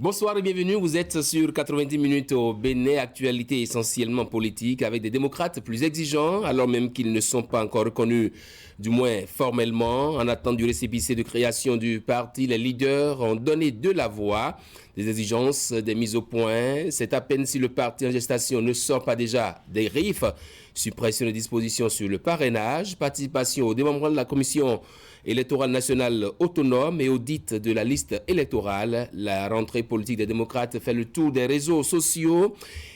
Bonsoir et bienvenue, vous êtes sur 90 minutes au Bénin, actualité essentiellement politique avec des démocrates plus exigeants alors même qu'ils ne sont pas encore reconnus, du moins formellement. En attendant du récépissé de création du parti, les leaders ont donné de la voix, des exigences, des mises au point. C'est à peine si le parti en gestation ne sort pas déjà des griffes. Suppression des dispositions sur le parrainage, participation au démembrement de la commission électorale nationale autonome et audit de la liste électorale. La rentrée politique des démocrates fait le tour des réseaux sociaux.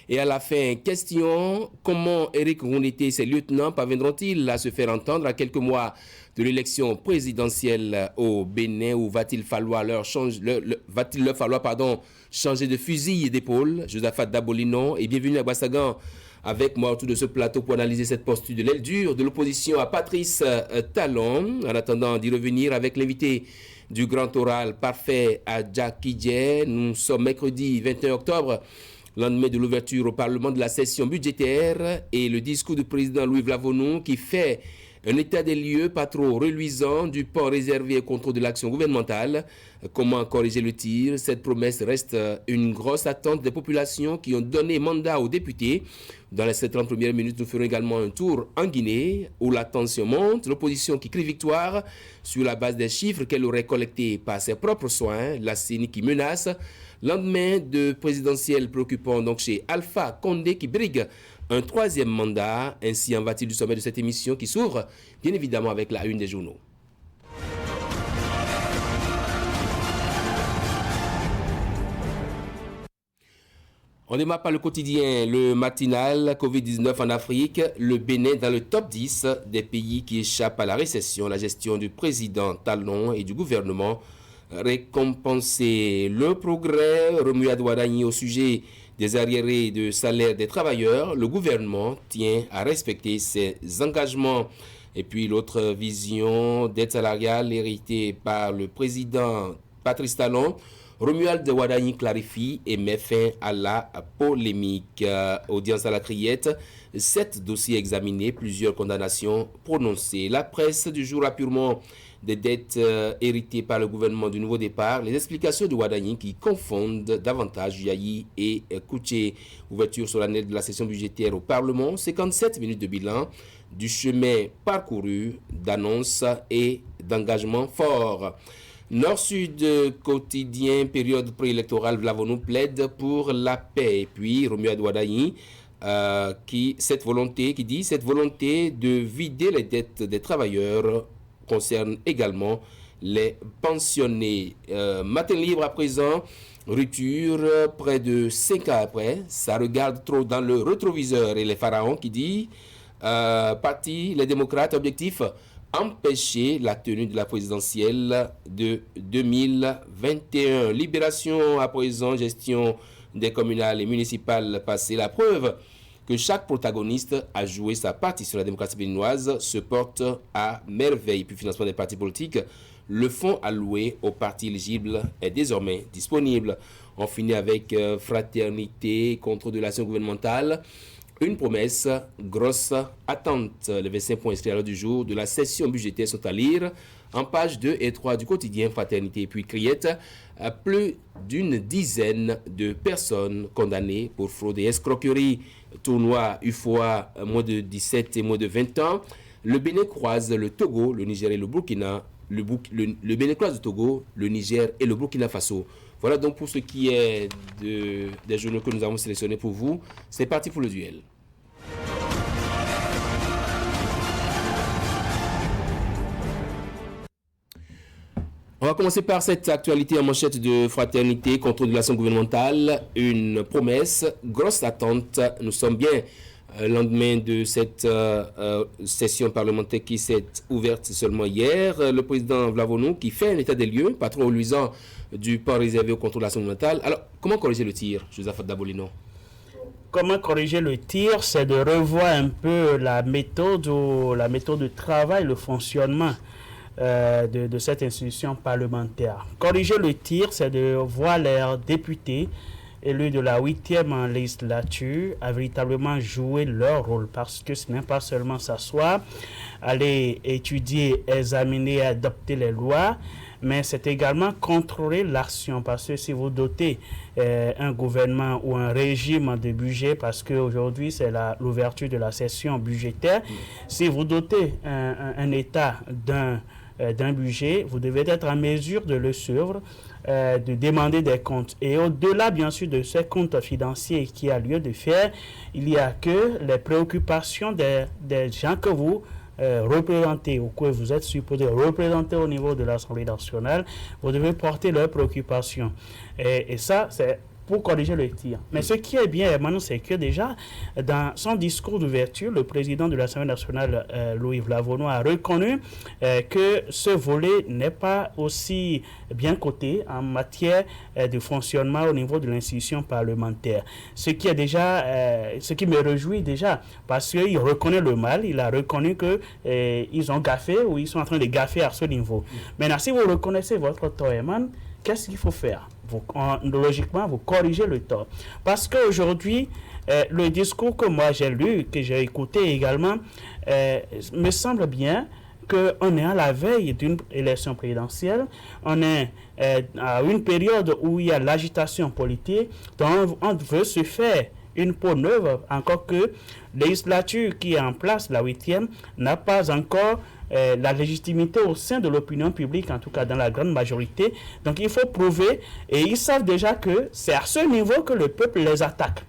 Et à la fin, question, comment Éric Ngounité et ses lieutenants parviendront-ils à se faire entendre à quelques mois de l'élection présidentielle au Bénin, où va-t-il leur falloir changer de fusil et d'épaule? Josaphat Dabolino et bienvenue à Bassagan avec moi autour de ce plateau pour analyser cette posture de l'aile dure de l'opposition à Patrice Talon. En attendant d'y revenir avec l'invité du grand oral parfait à Jackie Dje. Nous sommes mercredi 21 octobre, lendemain de l'ouverture au Parlement de la session budgétaire et le discours du président Louis Vlavonou qui fait un état des lieux pas trop reluisant du port réservé au contrôle de l'action gouvernementale. Comment corriger le tir? Cette promesse reste une grosse attente des populations qui ont donné mandat aux députés. Dans les 30 premières minutes, nous ferons également un tour en Guinée où la tension monte. L'opposition qui crie victoire sur la base des chiffres qu'elle aurait collectés par ses propres soins. La CENI qui menace. Lendemain de présidentiel préoccupant donc chez Alpha Condé qui brigue un troisième mandat. Ainsi en va-t-il du sommet de cette émission qui s'ouvre bien évidemment avec la une des journaux. On démarre par le quotidien, le matinal Covid-19 en Afrique, le Bénin dans le top 10 des pays qui échappent à la récession, la gestion du président Talon et du gouvernement récompenser le progrès. Romuald Ouadani au sujet des arriérés de salaire des travailleurs, le gouvernement tient à respecter ses engagements. Et puis l'autre vision d'aide salariale héritée par le président Patrice Talon, Romuald Ouadani clarifie et met fin à la polémique. Audience à la criette, 7 dossiers examinés, plusieurs condamnations prononcées. La presse du jour a purement des dettes héritées par le gouvernement du Nouveau Départ, les explications de Ouadani qui confondent davantage Yahi et Kouché. Ouverture solennelle de la session budgétaire au Parlement, 57 minutes de bilan du chemin parcouru, d'annonces et d'engagements forts. Nord-Sud quotidien, période préélectorale, Vlavonou plaide pour la paix. Et puis Romuald Ouadani cette volonté de vider les dettes des travailleurs concerne également les pensionnés. Matin libre à présent, rupture près de 5 ans après, ça regarde trop dans le rétroviseur et les pharaons qui dit parti les démocrates, objectif empêcher la tenue de la présidentielle de 2021. Libération à présent, gestion des communales et municipales passées. La preuve que chaque protagoniste a joué sa partie sur la démocratie béninoise se porte à merveille. Puis financement des partis politiques, le fonds alloué aux partis éligibles est désormais disponible. On finit avec fraternité, contrôle de l'action gouvernementale. Une promesse, grosse attente. Les 25 points extérieurs du jour de la session budgétaire sont à lire en pages 2 et 3 du quotidien Fraternité et puis Criette. Plus d'une dizaine de personnes condamnées pour fraude et escroquerie. Tournoi UFOA, moins de 17 et moins de 20 ans. Le Bénin croise le Togo, le Niger et le Burkina. Le Bénin croise le Togo, le Niger et le Burkina Faso. Voilà donc pour ce qui est des journaux que nous avons sélectionnés pour vous. C'est parti pour le duel. On va commencer par cette actualité en manchette de fraternité, contrôle de l'action gouvernementale, une promesse, grosse attente. Nous sommes bien lendemain de cette session parlementaire qui s'est ouverte seulement hier. Le président Vlavonou qui fait un état des lieux, pas trop reluisant, du port réservé au contrôle de l'action gouvernementale. Alors, comment corriger le tir, Josaphat Dabolino? Comment corriger le tir, c'est de revoir un peu la méthode de travail, le fonctionnement de cette institution parlementaire. Corriger le tir, c'est de voir les députés élus de la 8e législature à véritablement jouer leur rôle, parce que ce n'est pas seulement s'asseoir, aller étudier, examiner, adopter les lois, mais c'est également contrôler l'action, parce que si vous dotez un gouvernement ou un régime de budget, parce qu'aujourd'hui c'est l'ouverture de la session budgétaire, si vous dotez un État d'un budget, vous devez être en mesure de le suivre, de demander des comptes. Et au-delà, bien sûr, de ces comptes financiers qui a lieu de faire, il n'y a que les préoccupations des gens que vous représenter ou que vous êtes supposé représenter au niveau de l'Assemblée nationale, vous devez porter leurs préoccupations. Et ça, c'est pour corriger le tir. Mais ce qui est bien, Emmanuel, c'est que déjà, dans son discours d'ouverture, le président de l'Assemblée nationale, Louis Vlavono, a reconnu que ce volet n'est pas aussi bien coté en matière de fonctionnement au niveau de l'institution parlementaire. Ce qui est déjà, ce qui me réjouit déjà, parce qu'il reconnaît le mal, il a reconnu qu'ils ont gaffé ou ils sont en train de gaffer à ce niveau. Maintenant, si vous reconnaissez votre tort, Emmanuel, qu'est-ce qu'il faut faire? Logiquement, vous corrigez le tort. Parce qu'aujourd'hui, le discours que moi j'ai lu, que j'ai écouté également, me semble bien qu'on est à la veille d'une élection présidentielle, on est à une période où il y a l'agitation politique, donc on veut se faire une peau neuve, encore que la législature qui est en place, la 8e, n'a pas encore la légitimité au sein de l'opinion publique, en tout cas dans la grande majorité. Donc il faut prouver, et ils savent déjà que c'est à ce niveau que le peuple les attaque.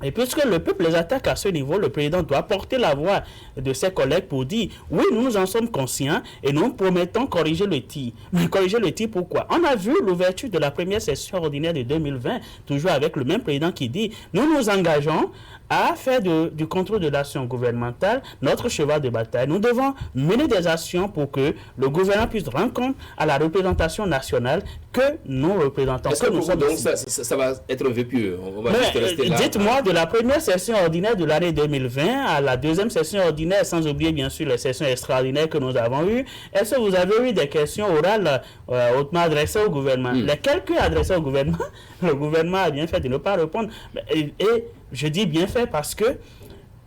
Et puisque le peuple les attaque à ce niveau, le président doit porter la voix de ses collègues pour dire oui, nous en sommes conscients et nous promettons corriger le tir. Mais corriger le tir, pourquoi? On a vu l'ouverture de la première session ordinaire de 2020, toujours avec le même président qui dit nous nous engageons à faire du contrôle de l'action gouvernementale notre cheval de bataille. Nous devons mener des actions pour que le gouvernement puisse rendre compte à la représentation nationale que nous représentons. Est-ce que nous sommes donc ça va être un vœu pieux? On va juste rester là. Dites-moi, de la première session ordinaire de l'année 2020 à la deuxième session ordinaire, sans oublier bien sûr les sessions extraordinaires que nous avons eues, est-ce que vous avez eu des questions orales hautement adressées au gouvernement? Les quelques adressées au gouvernement, le gouvernement a bien fait de ne pas répondre. Et je dis bien fait parce que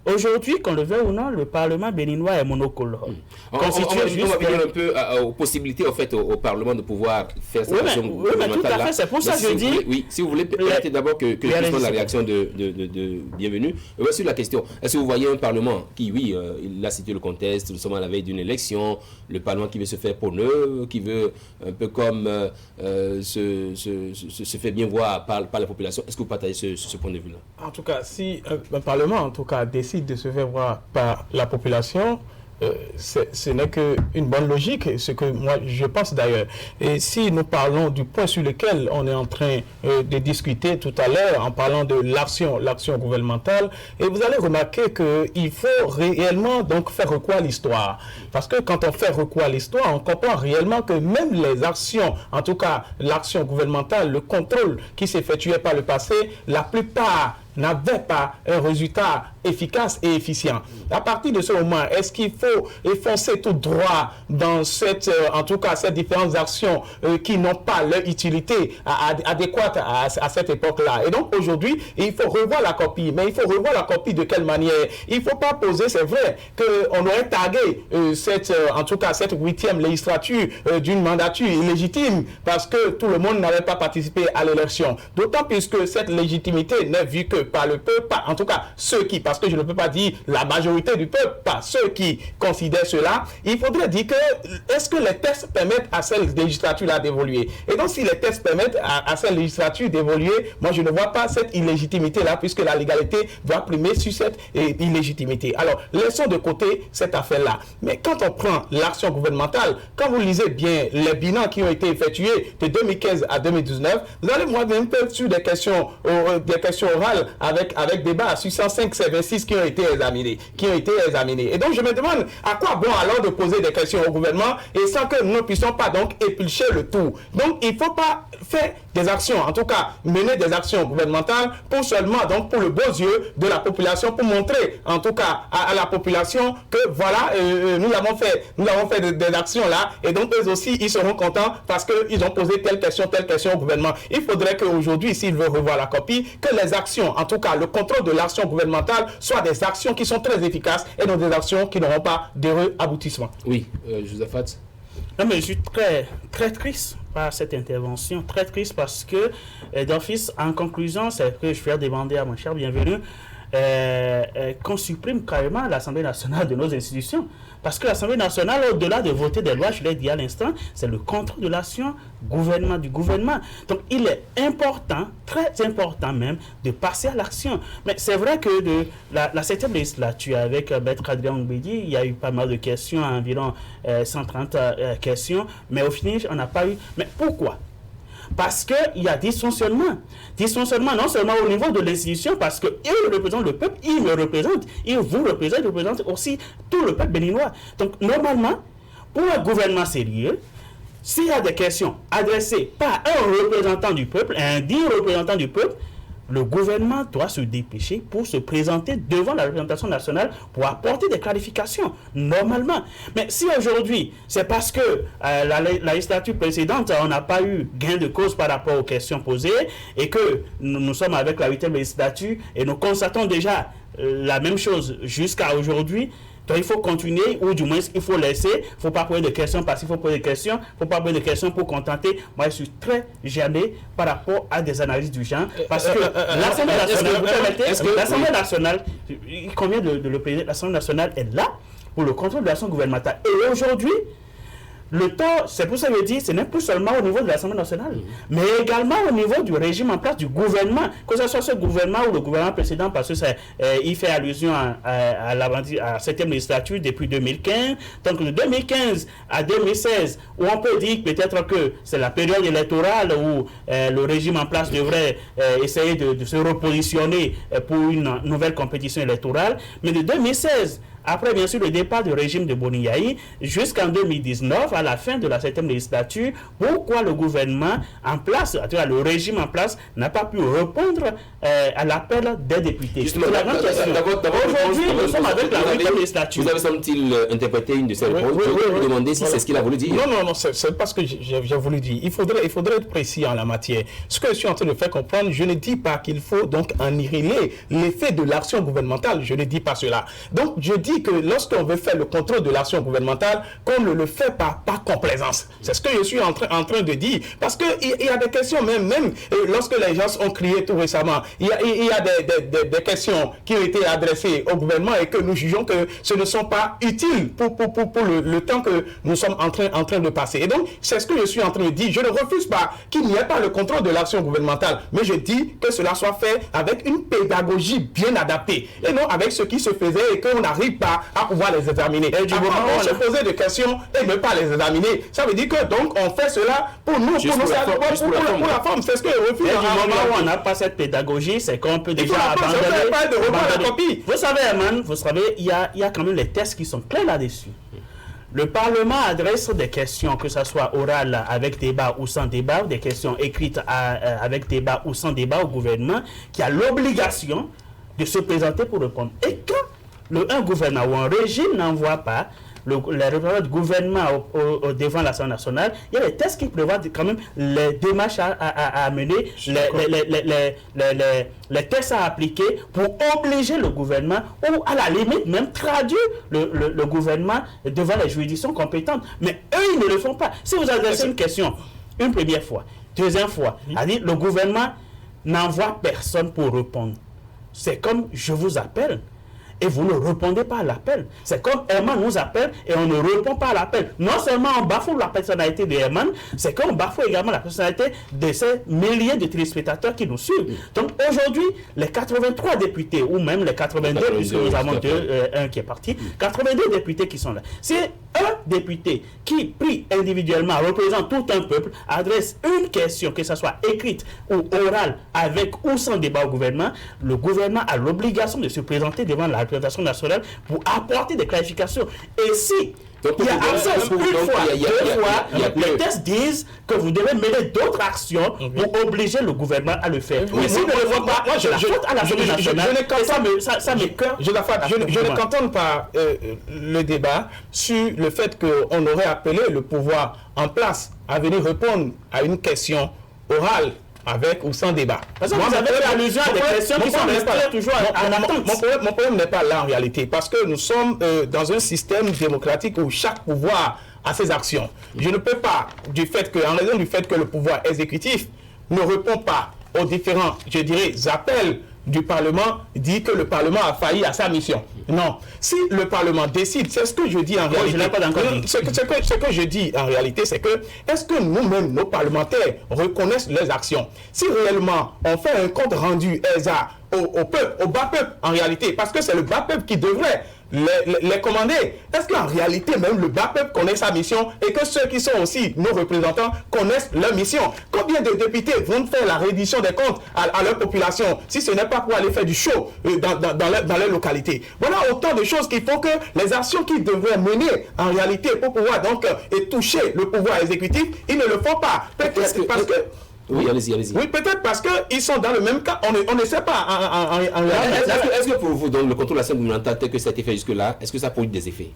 aujourd'hui, qu'on le veuille ou non, le Parlement béninois est monocolore. On va venir un peu aux possibilités en fait, au Parlement de pouvoir faire cette action gouvernementale. Oui, mais tout à fait, c'est pour ça que je dis... Oui, si vous voulez, permettez d'abord que je donne la réaction de bienvenue. Voici la question. Est-ce que vous voyez un Parlement qui, oui, il a situé le contexte, nous sommes à la veille d'une élection, le Parlement qui veut se faire peauneux, qui veut un peu comme se faire bien voir par la population. Est-ce que vous partagez ce point de vue-là? En tout cas, si un Parlement, en tout cas, décide de se faire voir par la population, ce n'est qu'une bonne logique, ce que moi je pense d'ailleurs. Et si nous parlons du point sur lequel on est en train de discuter tout à l'heure, en parlant de l'action gouvernementale, et vous allez remarquer qu'il faut réellement donc faire recours à l'histoire. Parce que quand on fait recours à l'histoire, on comprend réellement que même les actions, en tout cas l'action gouvernementale, le contrôle qui s'effectuait par le passé, la plupart n'avait pas un résultat efficace et efficient. À partir de ce moment, est-ce qu'il faut foncer tout droit dans en tout cas, ces différentes actions qui n'ont pas leur utilité adéquate à cette époque-là? Et donc aujourd'hui, il faut revoir la copie. Mais il faut revoir la copie de quelle manière? Il ne faut pas poser, c'est vrai, qu'on aurait tagué en tout cas cette 8e législature d'une mandature illégitime parce que tout le monde n'avait pas participé à l'élection. D'autant puisque cette légitimité n'est vue que par le peuple, en tout cas ceux qui, parce que je ne peux pas dire la majorité du peuple, pas ceux qui considèrent cela, il faudrait dire que est-ce que les textes permettent à cette législature-là d'évoluer? Et donc si les textes permettent à cette législature d'évoluer, moi je ne vois pas cette illégitimité-là puisque la légalité doit primer sur cette illégitimité. Alors laissons de côté cette affaire-là. Mais quand on prend l'action gouvernementale, quand vous lisez bien les bilans qui ont été effectués de 2015 à 2019, vous allez moi un peu sur des questions orales avec débat sur 105, c'est 26 qui ont été examinés. Et donc, je me demande à quoi bon alors de poser des questions au gouvernement et sans que nous ne puissions pas donc éplucher le tout. Donc, il ne faut pas faire des actions, en tout cas, mener des actions gouvernementales pour seulement, donc, pour le beau yeux de la population, pour montrer, en tout cas, à la population que voilà, nous avons fait des actions là, et donc eux aussi, ils seront contents parce qu'ils ont posé telle question au gouvernement. Il faudrait qu'aujourd'hui, s'il veut revoir la copie, que les actions, en tout cas, le contrôle de l'action gouvernementale, soient des actions qui sont très efficaces et non des actions qui n'auront pas d'heureux aboutissement. Oui, Josaphat. Non, mais je suis très, très triste par cette intervention, très triste parce que, d'office, en conclusion, c'est que je vais demander à mon cher bienvenu qu'on supprime carrément l'Assemblée nationale de nos institutions. Parce que l'Assemblée nationale, au-delà de voter des lois, je l'ai dit à l'instant, c'est le contrôle de l'action du gouvernement. Donc, il est important, très important même, de passer à l'action. Mais c'est vrai que de la 7e législature, avec Maître Adrien Mbedi, il y a eu pas mal de questions, environ 130 questions, mais au final, on n'a pas eu... Mais pourquoi ? Parce qu'il y a dysfonctionnement. Dysfonctionnement non seulement au niveau de l'institution, parce qu'ils représentent le peuple, ils me représentent, ils vous représentent, ils représentent aussi tout le peuple béninois. Donc, normalement, pour un gouvernement sérieux, s'il y a des questions adressées par un représentant du peuple, un digne représentant du peuple, le gouvernement doit se dépêcher pour se présenter devant la représentation nationale pour apporter des clarifications, normalement. Mais si aujourd'hui, c'est parce que la législature précédente, on n'a pas eu gain de cause par rapport aux questions posées et que nous sommes avec la 8e législature et nous constatons déjà la même chose jusqu'à aujourd'hui, donc il faut continuer, ou du moins il faut laisser. Il ne faut pas poser de questions parce qu'il faut poser des questions. Il ne faut pas poser de questions pour contenter. Moi, je suis très gêné par rapport à des analyses du genre. Parce que l'Assemblée nationale, vous permettez, l'Assemblée nationale, il convient de le préciser, l'Assemblée nationale est là pour le contrôle de l'action gouvernementale. Et aujourd'hui, le temps, c'est pour ça que je dis, ce n'est plus seulement au niveau de l'Assemblée nationale, mais également au niveau du régime en place du gouvernement, que ce soit ce gouvernement ou le gouvernement précédent, parce que il fait allusion à la 7e législature depuis 2015. Donc de 2015 à 2016, où on peut dire peut-être que c'est la période électorale où le régime en place devrait essayer de se repositionner pour une nouvelle compétition électorale. Mais de 2016, après, bien sûr, le départ du régime de Boni Yayi, jusqu'en 2019, à la fin de la 7e législature, pourquoi le gouvernement en place, en tout cas le régime en place, n'a pas pu répondre à l'appel des députés? Justement, aujourd'hui, nous sommes avec la 8e législature. Vous avez semble-t-il interprété une de ces réponses? Je vais vous demander si c'est ce qu'il a voulu dire. Non, c'est pas ce que j'ai voulu dire. Il faudrait être précis en la matière. Ce que je suis en train de faire comprendre, je ne dis pas qu'il faut donc annihiler l'effet de l'action gouvernementale. Je ne dis pas cela. Donc, je dis que lorsqu'on veut faire le contrôle de l'action gouvernementale, qu'on ne le fait pas par complaisance. C'est ce que je suis en train de dire. Parce qu'il y a des questions, même lorsque les gens ont crié tout récemment, il y a des questions qui ont été adressées au gouvernement et que nous jugeons que ce ne sont pas utiles pour le temps que nous sommes en train de passer. Et donc, c'est ce que je suis en train de dire. Je ne refuse pas qu'il n'y ait pas le contrôle de l'action gouvernementale, mais je dis que cela soit fait avec une pédagogie bien adaptée et non avec ce qui se faisait et qu'on n'arrive pas à pouvoir les examiner. Et du moment où on se posait des questions et ne pas les examiner, ça veut dire que donc on fait cela pour nous, pour la forme. C'est ce que je refuse. Et du moment où on n'a pas cette pédagogie, c'est qu'on peut déjà abandonner. Vous savez, Herman, il y a quand même les tests qui sont clairs là-dessus. Le Parlement adresse des questions, que ce soit orales avec débat ou sans débat, ou des questions écrites avec débat ou sans débat au gouvernement, qui a l'obligation de se présenter pour répondre. Et quand un gouvernement ou un régime n'envoie pas les représentants du gouvernement devant l'Assemblée nationale, il y a des tests qui prévoient quand même les démarches à mener, les tests à appliquer pour obliger le gouvernement ou à la limite même traduire le gouvernement devant les juridictions compétentes. Mais eux, ils ne le font pas. Si vous adressez une question une première fois, deuxième fois, c'est-à-dire le gouvernement n'envoie personne pour répondre. C'est comme je vous appelle et vous ne répondez pas à l'appel. C'est comme Herman nous appelle et on ne répond pas à l'appel. Non seulement on bafoue la personnalité de Herman, c'est qu'on bafoue également la personnalité de ces milliers de téléspectateurs qui nous suivent. Donc aujourd'hui, les 83 députés, ou même les 82, puisque nous avons un qui est parti, 82 députés qui sont là. Si eux chaque député qui, pris individuellement, représente tout un peuple, adresse une question, que ce soit écrite ou orale, avec ou sans débat au gouvernement, le gouvernement a l'obligation de se présenter devant la représentation nationale pour apporter des clarifications. Et si il y a absence une fois, deux fois, les tests disent que vous devez mener d'autres actions pour obliger le gouvernement à le faire. Mais si vous ne le faites pas, la faute à l'Assemblée nationale, ça m'écoeure. Je ne cantonne pas le débat sur le fait qu'on aurait appelé le pouvoir en place à venir répondre à une question orale avec ou sans débat. Parce que vous avez fait allusion à des questions qui sont restées toujours en attente. Mon problème n'est pas là en réalité, parce que nous sommes dans un système démocratique où chaque pouvoir a ses actions. Je ne peux pas, en raison du fait que le pouvoir exécutif ne répond pas aux différents, je dirais, appels du Parlement, dit que le Parlement a failli à sa mission. Non. Si le Parlement décide, c'est ce que je dis en réalité. Je n'ai pas encore dit. Ce que je dis en réalité, c'est que est-ce que nous-mêmes, nos parlementaires, reconnaissent leurs actions? Si réellement on fait un compte rendu ESA au peuple, au bas peuple en réalité, parce que c'est le bas peuple qui devrait les commander. Est-ce qu'en réalité, même le bas peuple connaît sa mission et que ceux qui sont aussi nos représentants connaissent leur mission? Combien de députés vont faire la reddition des comptes à leur population si ce n'est pas pour aller faire du show dans leur localité? Voilà autant de choses qui font que les actions qu'ils devraient mener en réalité pour pouvoir donc toucher le pouvoir exécutif, ils ne le font pas. Peut-être parce que... Oui, allez-y. Oui, peut-être parce qu'ils sont dans le même cas. On ne sait pas en réalité. Est-ce que pour vous, donc, le contrôle de l'Assemblée gouvernementale tel que ça a été fait jusque-là, est-ce que ça produit des effets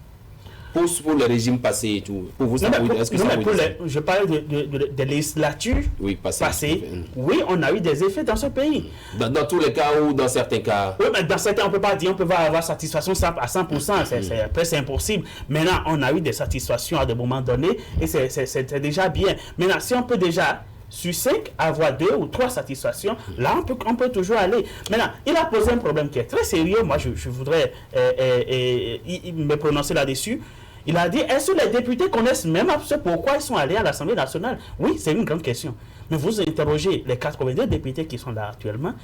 pour le régime passé et tout? Pour vous, ça produit des effets? Je parlais de législature passée. Oui, on a eu des effets dans ce pays. Dans tous les cas ou dans certains cas? Oui, mais dans certains, on ne peut pas dire on peut avoir satisfaction à 100%. C'est presque impossible. Maintenant, on a eu des satisfactions à des moments donnés et c'est déjà bien. Maintenant, si on peut déjà... sur 5, avoir 2 ou 3 satisfactions, là on peut toujours aller. Maintenant, il a posé un problème qui est très sérieux. Moi, je voudrais me prononcer là-dessus. Il a dit, est-ce que les députés connaissent même ce pourquoi ils sont allés à l'Assemblée nationale? Oui, c'est une grande question. Mais vous interrogez les 82 députés qui sont là actuellement,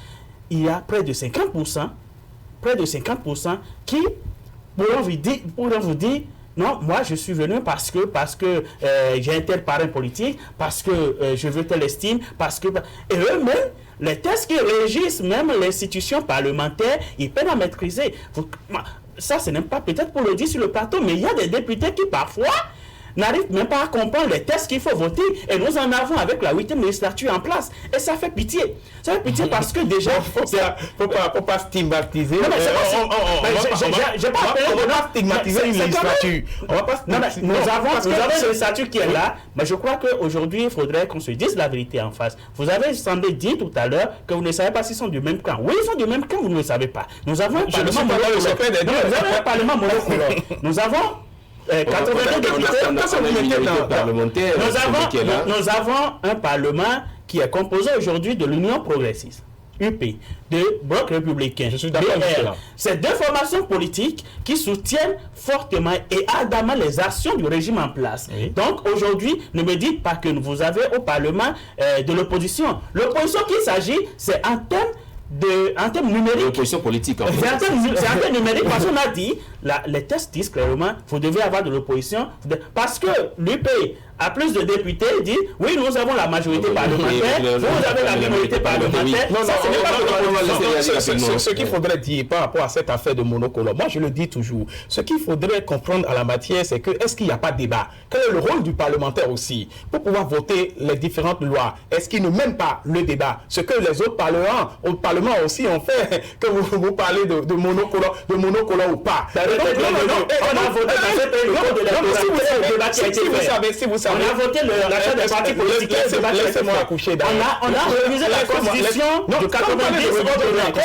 il y a près de 50% qui pourront vous dire non, moi je suis venu parce que j'ai un tel parrain politique, parce que je veux telle estime, parce que... Et eux-mêmes, les tests qui régissent même l'institution parlementaire, ils peuvent la maîtriser. Ça, ce n'est pas peut-être pour le dire sur le plateau, mais il y a des députés qui parfois n'arrivent même pas à comprendre les tests qu'il faut voter. Et nous en avons avec la 8e législature en place. Et ça fait pitié. Ça fait pitié parce que déjà... Faut pas stigmatiser. Non, mais c'est pas... On va pas stigmatiser une législature. Nous avons une législature qui est là, mais je crois qu'aujourd'hui, il faudrait qu'on se dise la vérité en face. Vous avez semblé dire tout à l'heure que vous ne savez pas s'ils sont du même camp. Oui, ils sont du même camp, vous ne le savez pas. Nous avons un parlement monocolore. Nous avons 82 députés parlementaires. Nous avons un parlement qui est composé aujourd'hui de l'Union progressiste, UP, de Bloc républicain. Je suis d'accord avec cela. C'est deux formations politiques qui soutiennent fortement et ardemment les actions du régime en place. Oui. Donc aujourd'hui, ne me dites pas que vous avez au Parlement de l'opposition. L'opposition qu'il s'agit, c'est en termes numériques. L'opposition politique. En fait. C'est en termes numériques parce qu'on a dit, les tests disent clairement, vous devez avoir de l'opposition. Parce que l'UP a plus de députés, dit, oui, nous avons la majorité parlementaire, vous avez la minorité parlementaire. Ce qu'il faudrait dire par rapport à cette affaire de monocolore, moi je le dis toujours, ce qu'il faudrait comprendre à la matière, c'est que est-ce qu'il n'y a pas de débat? Quel est le rôle du parlementaire aussi pour pouvoir voter les différentes lois? Est-ce qu'il ne mène pas le débat? Ce que les autres parlements aussi ont fait, que vous parlez de monocolore ou pas. On a voté dans ce pays le code de la débat qui a été fait. On a voté l'achat des partis politiques. Laissez-moi accoucher d'abord. On a révisé la constitution de 90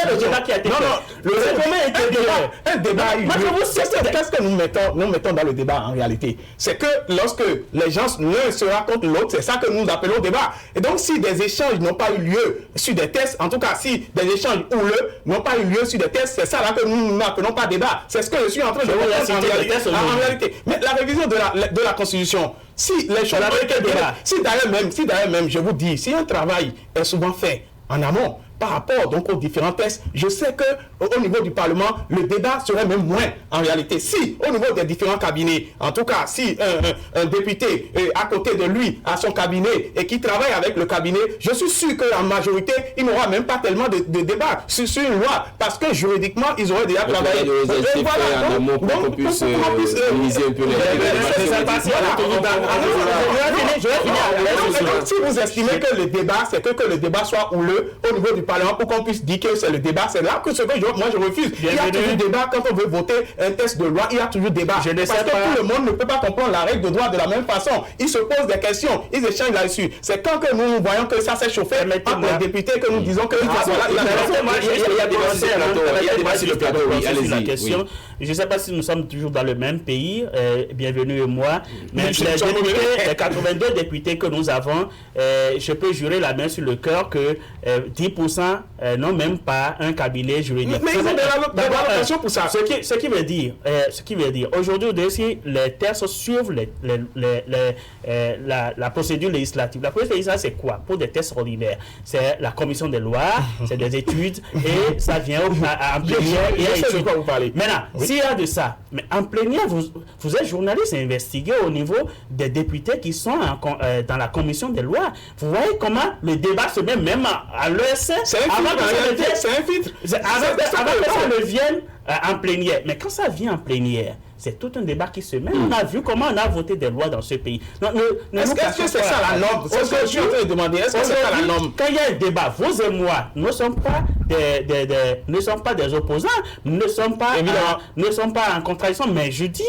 le débat qui a été fait. Le règlement était débat. Un débat a eu lieu. Qu'est-ce que nous mettons dans le débat en réalité? C'est que lorsque les gens l'un se racontent l'autre, c'est ça que nous appelons débat. Et donc si des échanges n'ont pas eu lieu sur des tests, en tout cas si des échanges houleux n'ont pas eu lieu sur des tests, c'est ça là que nous n'appelons pas débat. C'est ce que je suis en train de dire en réalité. Mais la révision de la constitution, si les choses, si d'ailleurs même, je vous dis, si un travail est souvent fait en amont, par rapport donc aux différents textes, je sais que au niveau du Parlement, le débat serait même moins en réalité. Si au niveau des différents cabinets, en tout cas, si un député à côté de lui a son cabinet et qui travaille avec le cabinet, je suis sûr qu'en majorité, il n'aura même pas tellement de débat sur une loi, parce que juridiquement, ils auraient déjà travaillé. Si vous estimez que le débat, c'est que le débat soit houleux au niveau du Parlement pour qu'on puisse dire que c'est le débat, c'est là que moi je refuse. Il y a toujours débat quand on veut voter un texte de loi, il y a toujours débat. Parce que tout le monde ne peut pas comprendre la règle de droit de la même façon. Ils se posent des questions, ils échangent là-dessus. C'est quand que nous voyons que ça s'est chauffé entre les députés que nous disons que il y a des débats sur le plateau. Allez-y. Je ne sais pas si nous sommes toujours dans le même pays, bienvenue et moi, mais les 82 députés que nous avons, je peux jurer la main sur le cœur que 10% n'ont même pas un cabinet juridique. Mais ils ont de l'allocation pour ça. Ce qui veut dire, aujourd'hui, les textes suivent la procédure législative. La procédure législative, c'est quoi? Pour des tests ordinaires, c'est la commission des lois, c'est des études, et ça vient en plénière. Je sais de quoi vous parlez. Maintenant, s'il y a de ça, mais en plénière, vous êtes journaliste et investiguez au niveau des députés qui sont dans la commission des lois. Vous voyez comment le débat se met même à l'ESC. C'est un filtre. Avant que ça ne vienne en plénière. Mais quand ça vient en plénière, c'est tout un débat qui se met. On a vu comment on a voté des lois dans ce pays. Est-ce que c'est ça la norme? C'est ce que je suis en train de demander. Est-ce que c'est ça la norme? Quand il y a un débat, vous et moi, nous ne sommes pas des opposants, nous ne sommes pas en contradiction, mais je dis,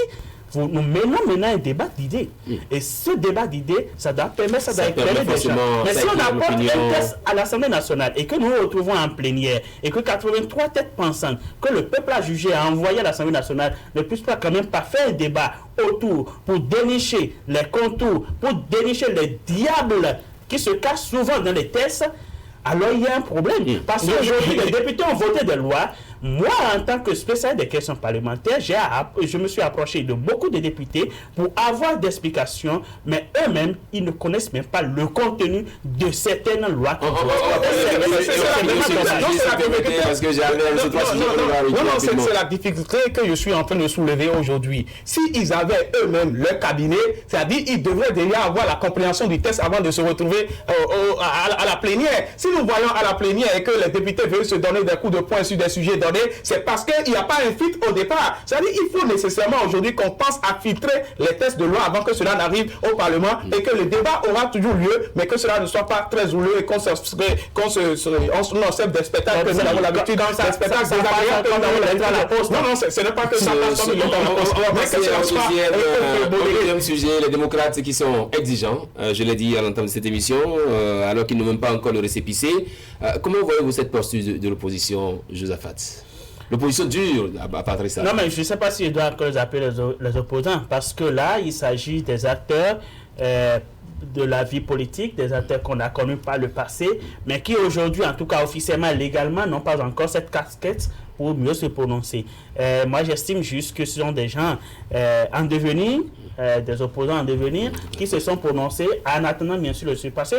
nous menons maintenant un débat d'idées. Et ce débat d'idées, ça doit permettre, ça doit éclairer des gens. Mais si on apporte un test à l'Assemblée nationale et que nous nous retrouvons en plénière et que 83 têtes pensantes que le peuple a jugé à envoyer à l'Assemblée nationale ne puissent pas quand même pas faire un débat autour pour dénicher les contours, pour dénicher les diables qui se cachent souvent dans les tests, alors il y a un problème. Parce qu'aujourd'hui, les députés ont voté des lois. Moi, en tant que spécialiste des questions parlementaires, je me suis approché de beaucoup de députés pour avoir des explications, mais eux-mêmes, ils ne connaissent même pas le contenu de certaines lois. C'est la difficulté que je suis en train de soulever aujourd'hui. S'ils avaient eux-mêmes leur cabinet, c'est-à-dire ils devraient déjà avoir la compréhension du texte avant de se retrouver à la plénière. Si nous voyons à la plénière et que les députés veulent se donner des coups de poing sur des sujets donnés, c'est parce qu'il n'y a pas un filtre au départ. C'est-à-dire qu'il faut nécessairement aujourd'hui qu'on pense à filtrer les textes de loi avant que cela n'arrive au Parlement et que le débat aura toujours lieu, mais que cela ne soit pas très houleux et qu'on observe des spectacles que nous avons l'habitude dans ces spectacles désagréables que nous avons l'habitude à la poste. Non, ce n'est pas que ça passe comme on va passer au deuxième sujet, les démocrates qui sont exigeants, je l'ai dit à l'entame de cette émission, alors qu'ils n'ont même pas encore le récépissé. Comment voyez-vous cette posture de l'opposition, Josaphat? L'opposition dure à Patrice. Non, mais je ne sais pas si je dois encore les appeler les opposants, parce que là, il s'agit des acteurs de la vie politique, des acteurs qu'on a connus par le passé, mais qui aujourd'hui, en tout cas officiellement, légalement, n'ont pas encore cette casquette pour mieux se prononcer. Moi, j'estime juste que ce sont des gens en devenir, des opposants en devenir, qui se sont prononcés en attendant bien sûr le surpassé.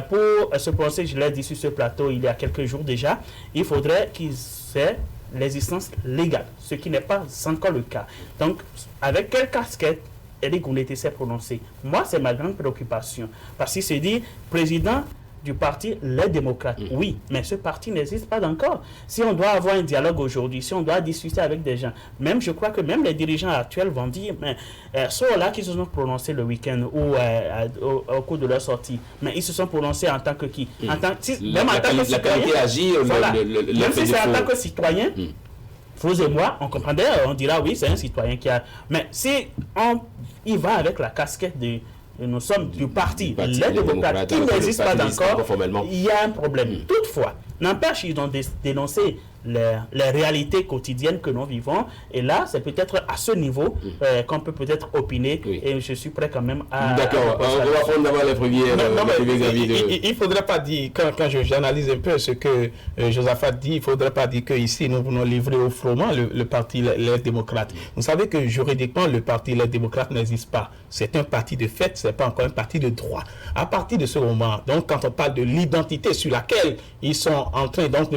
Pour se prononcer, je l'ai dit sur ce plateau il y a quelques jours déjà, il faudrait qu'ils aient l'existence légale, ce qui n'est pas encore le cas. Donc, avec quelle casquette Éric Ngoundété s'est prononcé? Moi, c'est ma grande préoccupation. Parce qu'il se dit président du parti Les Démocrates. Oui, mais ce parti n'existe pas encore. Si on doit avoir un dialogue aujourd'hui, si on doit discuter avec des gens, même je crois que même les dirigeants actuels vont dire, mais ceux-là qui se sont prononcés le week-end ou au cours de leur sortie, mais ils se sont prononcés en tant que qui? Même en tant que citoyen. Même si c'est en tant que citoyen, vous et moi, on comprendrait, on dira oui, c'est un citoyen qui a... Mais si il va avec la casquette de... Nous sommes du parti Les Démocrates qui n'existe pas encore, il y a un problème. Toutefois, n'empêche, ils ont dénoncé les réalités quotidiennes que nous vivons. Et là, c'est peut-être à ce niveau qu'on peut peut-être opiner. Oui. Et je suis prêt quand même à... D'accord, on va prendre d'abord les premiers avis de... Il ne faudrait pas dire, quand j'analyse un peu ce que Josaphat dit, il ne faudrait pas dire qu'ici, nous venons livrer au froment le parti Les Démocrates. Vous savez que juridiquement, le parti Les Démocrates n'existe pas. C'est un parti de fait, ce n'est pas encore un parti de droit. À partir de ce moment, donc quand on parle de l'identité sur laquelle ils sont en train donc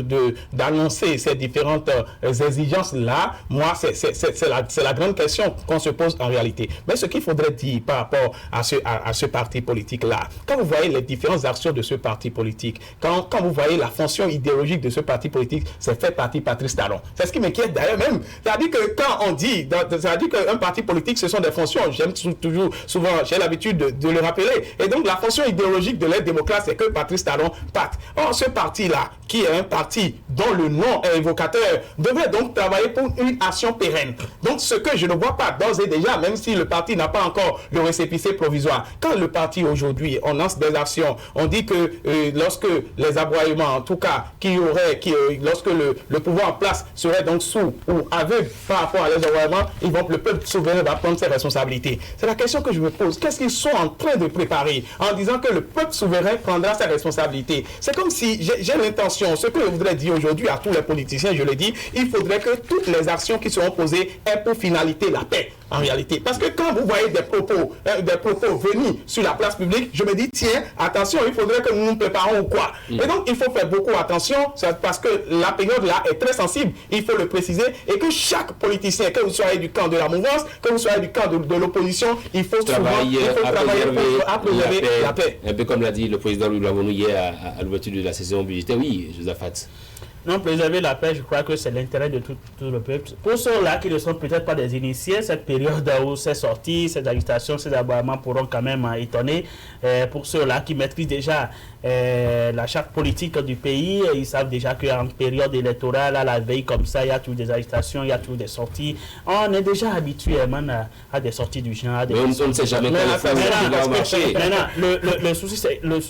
d'annoncer ces différentes exigences-là, moi, c'est la grande question qu'on se pose en réalité. Mais ce qu'il faudrait dire par rapport à ce parti politique-là, quand vous voyez les différentes actions de ce parti politique, quand vous voyez la fonction idéologique de ce parti politique, c'est fait partie Patrice Talon. C'est ce qui m'inquiète d'ailleurs même. C'est-à-dire que quand on dit, c'est-à-dire qu'un parti politique, ce sont des fonctions, j'aime toujours, souvent, j'ai l'habitude de le rappeler. Et donc, la fonction idéologique de l'aide démocrate, c'est que Patrice Talon parte. Or, ce parti-là, qui est un parti dont le nom est évocateur, devrait donc travailler pour une action pérenne. Donc, ce que je ne vois pas d'ores et déjà, même si le parti n'a pas encore le récépissé provisoire, quand le parti aujourd'hui, on lance des actions, on dit que lorsque les aboiements, en tout cas, lorsque le pouvoir en place serait donc sous ou aveugle par rapport à les aboiements, le peuple souverain va prendre ses responsabilités. C'est la question que je me pose. Qu'est-ce qu'ils sont en train de préparer en disant que le peuple souverain prendra ses responsabilités? C'est comme si j'ai l'intention, ce que je voudrais dire aujourd'hui à tous les politiciens, je le dis, il faudrait que toutes les actions qui seront posées aient pour finalité la paix, en réalité. Parce que quand vous voyez des propos venus sur la place publique, je me dis, tiens, attention, il faudrait que nous nous préparions ou quoi. Et donc, il faut faire beaucoup attention, parce que la période là est très sensible, il faut le préciser, et que chaque politicien, que vous soyez du camp de la mouvance, que vous soyez du camp de l'opposition, il faut travailler à préserver la paix. Un peu comme l'a dit le président Louis Lavonu hier à l'ouverture de la saison budgétaire. Oui, Josaphat. Non, préserver la paix, je crois que c'est l'intérêt de tout le peuple. Pour ceux-là qui ne sont peut-être pas des initiés, cette période où ces sorties, ces agitations, ces aboiements pourront quand même étonner. Pour ceux-là qui maîtrisent déjà la charte politique du pays, ils savent déjà qu'en période électorale, à la veille comme ça, il y a toujours des agitations, il y a toujours des sorties. On est déjà habitué à des sorties du genre. On ne sait jamais quand va marcher. Maintenant, le souci,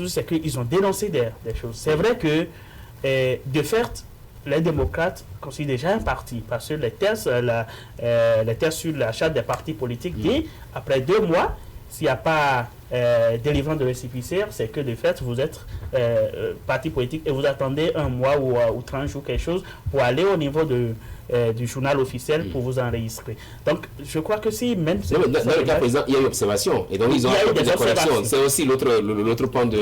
c'est qu'ils ont dénoncé des choses. C'est vrai que de fait, les démocrates considèrent déjà un parti, parce que les tests sur la charte des partis politiques dit, après 2 mois, s'il n'y a pas délivrance de récépissé, c'est que de fait, vous êtes parti politique et vous attendez 1 mois ou 30 jours, quelque chose, pour aller au niveau du journal officiel pour vous enregistrer. Donc, je crois que si même... Dans le cas présent, il y a eu observation. Et donc, ils ont apporté des corrections. C'est aussi l'autre point de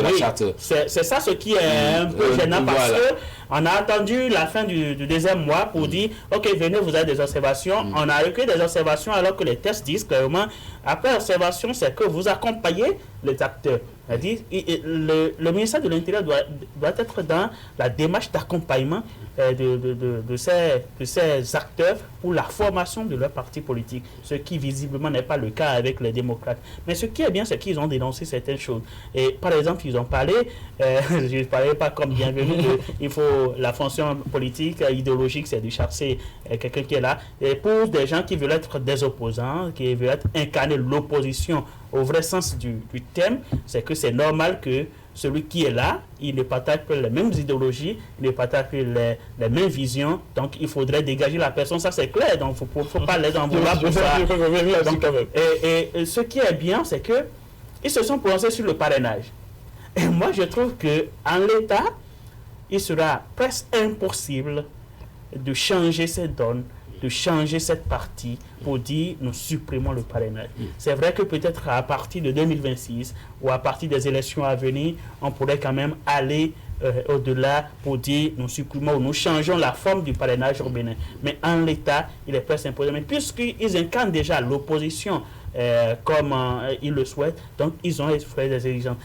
la charte. C'est ça ce qui est un peu gênant, parce qu'on a attendu la fin du 2e mois pour dire, OK, venez, vous avez des observations. On a recueilli des observations alors que les tests disent clairement, après observation, c'est que vous accompagnez les acteurs. C'est-à-dire, le ministère de l'Intérieur doit être dans la démarche d'accompagnement de ces acteurs pour la formation de leur parti politique, ce qui visiblement n'est pas le cas avec les démocrates. Mais ce qui est bien, c'est qu'ils ont dénoncé certaines choses. Et par exemple, ils ont parlé, je ne parlais pas comme bienvenu, il faut la fonction politique, idéologique, c'est de chasser quelqu'un qui est là. Et pour des gens qui veulent être des opposants, qui veulent incarner l'opposition au vrai sens du thème, c'est que c'est normal que celui qui est là, il ne partage pas les mêmes idéologies, il ne partage pas les mêmes visions, donc il faudrait dégager la personne, ça c'est clair, donc il ne faut pas les en vouloir pour ça. Et ce qui est bien, c'est que ils se sont prononcés sur le parrainage. Et moi, je trouve qu'en l'état, il sera presque impossible de changer cette donne, de changer cette partie pour dire nous supprimons le parrainage. C'est vrai que peut-être à partir de 2026 ou à partir des élections à venir, on pourrait quand même aller au-delà pour dire nous supprimons ou nous changeons la forme du parrainage au Bénin. Mais en l'état, il est presque impossible. Mais puisqu'ils incarnent déjà l'opposition comme ils le souhaitent, donc ils ont fait des exigences.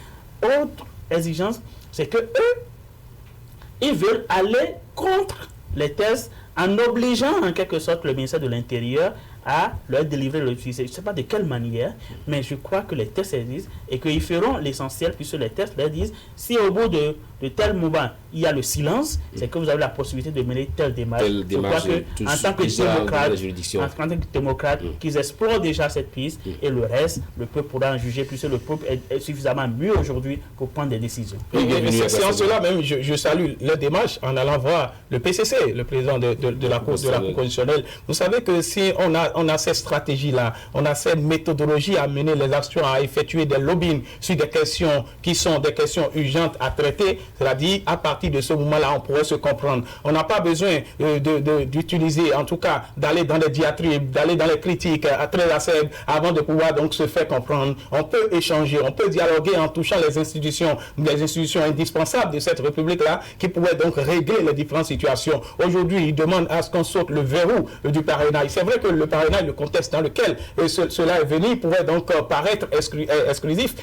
Autre exigence, c'est que eux, ils veulent aller contre les thèses en obligeant en quelque sorte le ministère de l'Intérieur à leur délivrer le récépissé. Je ne sais pas de quelle manière, mais je crois que les tests existent et qu'ils feront l'essentiel puisque les tests leur disent si au bout de tel moment il y a le silence, c'est que vous avez la possibilité de mener telle démarche. Je crois que en tant que démocrate, qu'ils explorent déjà cette piste et le reste, le peuple pourra en juger puisque le peuple est suffisamment mûr aujourd'hui pour prendre des décisions. C'est en cela même, je salue leur démarche en allant voir le PCC, le président de la Cour constitutionnelle. Vous savez que si on a cette stratégie-là, on a cette méthodologie à mener les actions, à effectuer des lobbying sur des questions qui sont des questions urgentes à traiter, c'est-à-dire à partir de ce moment-là, on pourrait se comprendre. On n'a pas besoin d'utiliser, en tout cas, d'aller dans les diatribes, d'aller dans les critiques très acerbes avant de pouvoir donc se faire comprendre. On peut échanger, on peut dialoguer en touchant les institutions indispensables de cette République-là qui pourraient donc régler les différentes situations. Aujourd'hui, ils demandent à ce qu'on saute le verrou du parrainage. C'est vrai que le parrainage, le contexte dans lequel cela est venu, pourrait donc paraître exclusif.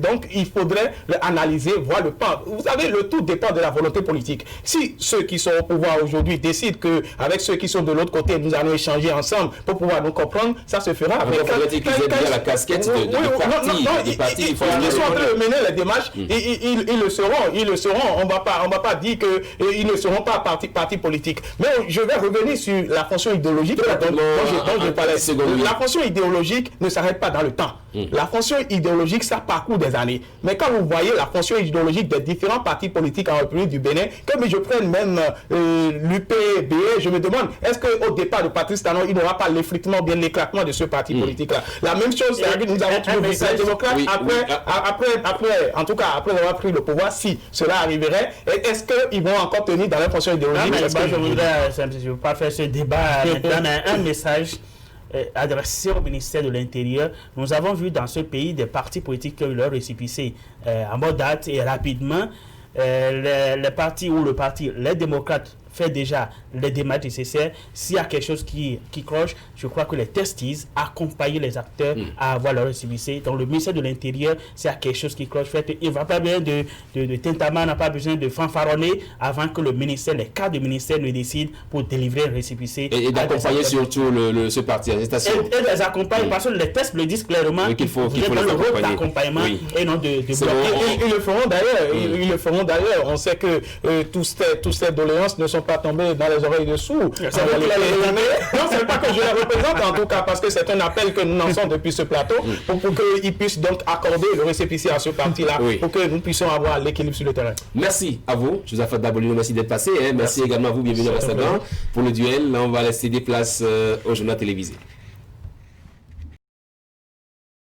Donc, il faudrait analyser, voir le pas. Vous savez, le tout dépend de la volonté politique. Si ceux qui sont au pouvoir aujourd'hui décident qu'avec ceux qui sont de l'autre côté, nous allons échanger ensemble pour pouvoir nous comprendre, ça se fera. Il faudrait qu'ils aient bien la casquette du parti. Ils sont en train de mener les démarches. Ils le seront. On va pas dire qu'ils ne seront pas parti politique. Mais je vais revenir sur la fonction idéologique dont je parlais. La fonction idéologique ne s'arrête pas dans le temps. La fonction idéologique, ça parcourt des années. Mais quand vous voyez la fonction idéologique des différents partis politiques en République du Bénin, comme je prenne même l'UPB, je me demande, est-ce qu'au départ de Patrice Talon, il n'aura pas l'effritement, bien l'éclatement de ce parti politique-là? La même chose, c'est que nous avons trouvé les démocrates après, en tout cas, après avoir pris le pouvoir, si cela arriverait, est-ce qu'ils vont encore tenir dans la fonction idéologique? Je ne veux pas faire ce débat maintenant, un message adressé au ministère de l'Intérieur. Nous avons vu dans ce pays des partis politiques qui ont eu leur récépissé en mode date et rapidement. Les partis ou le parti, les démocrates, fait déjà les démarches nécessaires. S'il y a quelque chose qui cloche, je crois que les tests disent accompagner les acteurs à avoir leur récépissé. Donc le ministère de l'Intérieur, s'il y a quelque chose qui cloche, il ne va pas besoin de tintamarre, n'a pas besoin de fanfaronner avant que le ministère, les cadres du ministère ne décident pour délivrer un récépissé. Et d'accompagner surtout ce parti à gestation. Et les accompagner parce que les tests le disent clairement qu'il faut le rôle d'accompagnement et non de bloquer. Ils le feront d'ailleurs. On sait que toutes ces doléances ne sont pas tombées dans les oreilles de sourds. Non, c'est pas que je les représente en tout cas, parce que c'est un appel que nous lançons depuis ce plateau pour qu'ils puissent donc accorder le récépissé à ce parti-là pour que nous puissions avoir l'équilibre sur le terrain. Merci à vous, Joseph Dabolino, merci d'être passé. Merci également à vous, bienvenue à Ambassadeur. Pour le duel, là, on va laisser des places au journal télévisé.